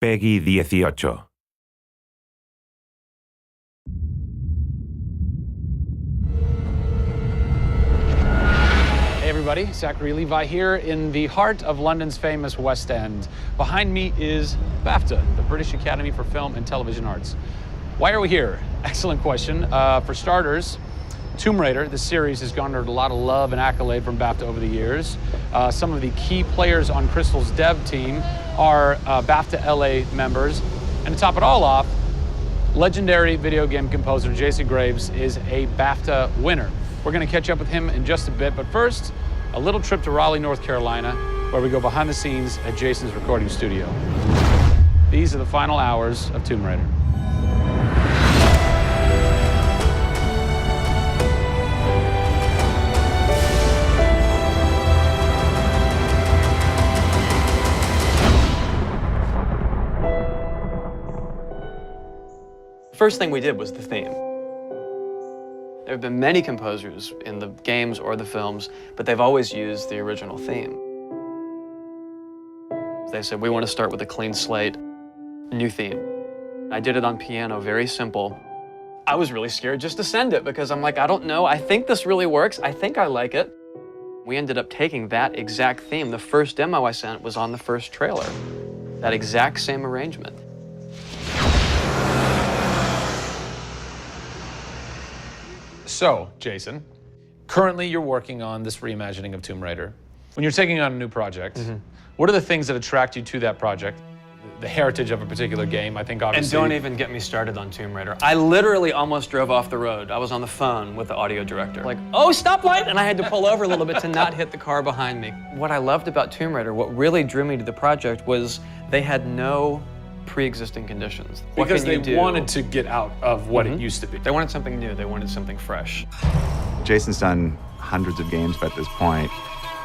Peggy 18. Hey everybody, Zachary Levi here in the heart of London's famous West End. Behind me is BAFTA, the British Academy for Film and Television Arts. Why are we here? Excellent question. For starters, Tomb Raider, the series, has garnered a lot of love and accolade from BAFTA over the years. Some of the key players on Crystal's dev team are BAFTA LA members. And to top it all off, legendary video game composer Jason Graves is a BAFTA winner. We're going to catch up with him in just a bit, but first, a little trip to Raleigh, North Carolina, where we go behind the scenes at Jason's recording studio. These are the final hours of Tomb Raider. The first thing we did was the theme. There have been many composers in the games or the films, but they've always used the original theme. They said, we want to start with a clean slate, new theme. I did it on piano, very simple. I was really scared just to send it because I'm like, I don't know, I think this really works, I think I like it. We ended up taking that exact theme. The first demo I sent was on the first trailer. That exact same arrangement. So, Jason, currently you're working on this reimagining of Tomb Raider. When you're taking on a new project, what are the things that attract you to that project? The heritage of a particular game, I think obviously. And don't even get me started on Tomb Raider. I literally almost drove off the road. I was on the phone with the audio director. Like, oh, stoplight! And I had to pull over a little bit to not hit the car behind me. What I loved about Tomb Raider, what really drew me to the project was they had no pre-existing conditions. Because they wanted to get out of what it used to be. They wanted something new, they wanted something fresh. Jason's done hundreds of games at this point.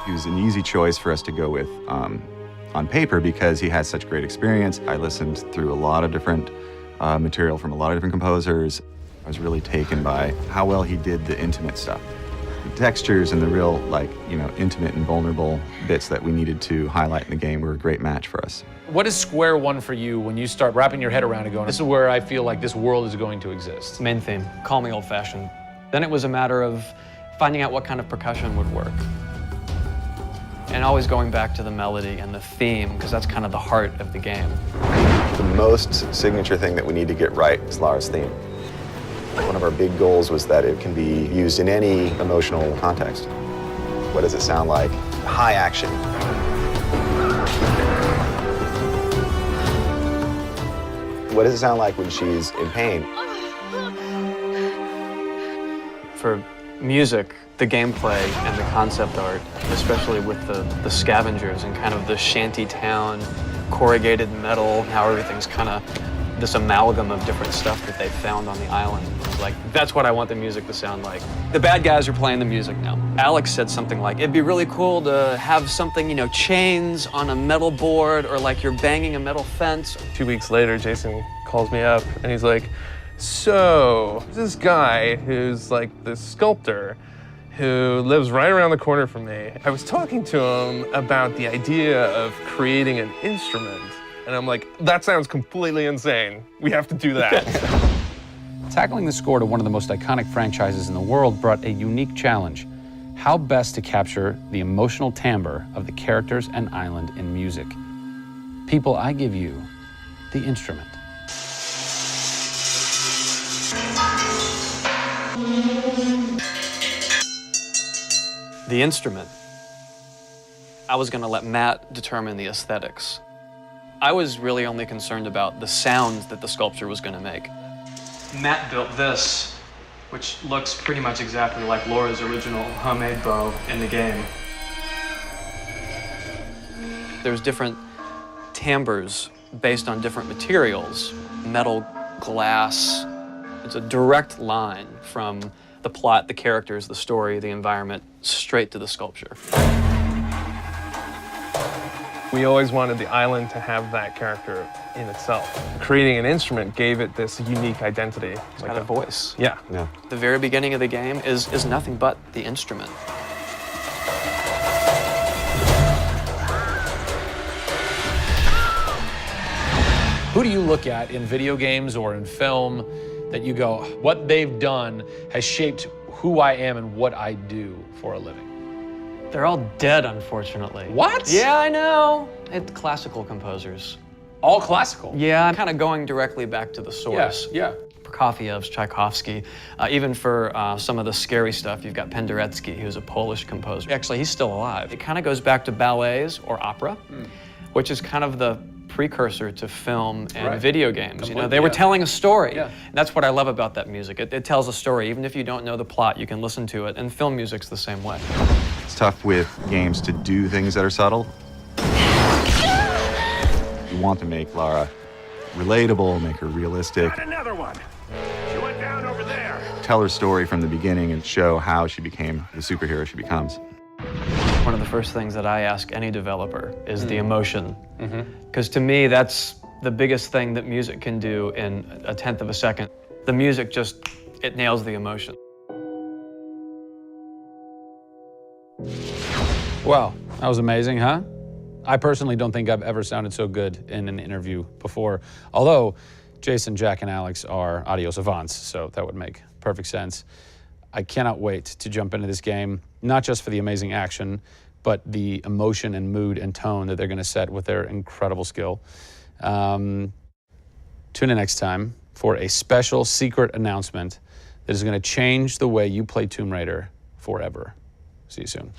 He was an easy choice for us to go with on paper because he has such great experience. I listened through a lot of different material from a lot of different composers. I was really taken by how well he did the intimate stuff. The textures and the real, intimate and vulnerable bits that we needed to highlight in the game were a great match for us. What is square one for you when you start wrapping your head around it going, this is where I feel like this world is going to exist? Main theme, call me old-fashioned. Then it was a matter of finding out what kind of percussion would work. And always going back to the melody and the theme, because that's kind of the heart of the game. The most signature thing that we need to get right is Lara's theme. One of our big goals was that it can be used in any emotional context. What does it sound like? High action. What does it sound like when she's in pain? For music, the gameplay and the concept art, especially with the scavengers and kind of the shanty town, corrugated metal, how everything's kind of this amalgam of different stuff that they found on the island. It's like, that's what I want the music to sound like. The bad guys are playing the music now. Alex said something like, it'd be really cool to have something, chains on a metal board or like you're banging a metal fence. 2 weeks later, Jason calls me up and he's like, so this guy who's like this sculptor who lives right around the corner from me, I was talking to him about the idea of creating an instrument. And I'm like, that sounds completely insane. We have to do that. Tackling the score to one of the most iconic franchises in the world brought a unique challenge. How best to capture the emotional timbre of the characters and island in music? People, I give you the instrument. The instrument. I was gonna let Matt determine the aesthetics. I was really only concerned about the sound that the sculpture was gonna make. Matt built this, which looks pretty much exactly like Laura's original homemade bow in the game. There's different timbres based on different materials, metal, glass. It's a direct line from the plot, the characters, the story, the environment, straight to the sculpture. We always wanted the island to have that character in itself. Creating an instrument gave it this unique identity. It's got a voice. Yeah. The very beginning of the game is nothing but the instrument. Who do you look at in video games or in film that you go, what they've done has shaped who I am and what I do for a living? They're all dead, unfortunately. What? Yeah, I know. It's classical composers. All classical? Yeah, I'm kind of going directly back to the source. Yeah. Prokofiev's, Tchaikovsky. Even for some of the scary stuff, you've got Penderecki, who's a Polish composer. Actually, he's still alive. It kind of goes back to ballets or opera, which is kind of the precursor to film and video games. You know, they were telling a story. Yeah. And that's what I love about that music. It tells a story. Even if you don't know the plot, you can listen to it. And film music's the same way. It's tough with games to do things that are subtle. You want to make Lara relatable, make her realistic. Got another one. She went down over there. Tell her story from the beginning and show how she became the superhero she becomes. One of the first things that I ask any developer is the emotion. Because to me, that's the biggest thing that music can do in 1/10 of a second. The music just, it nails the emotion. Wow, that was amazing, huh? I personally don't think I've ever sounded so good in an interview before. Although Jason, Jack, and Alex are audio savants, so that would make perfect sense. I cannot wait to jump into this game, not just for the amazing action, but the emotion and mood and tone that they're going to set with their incredible skill. Tune in next time for a special secret announcement that is going to change the way you play Tomb Raider forever. See you soon.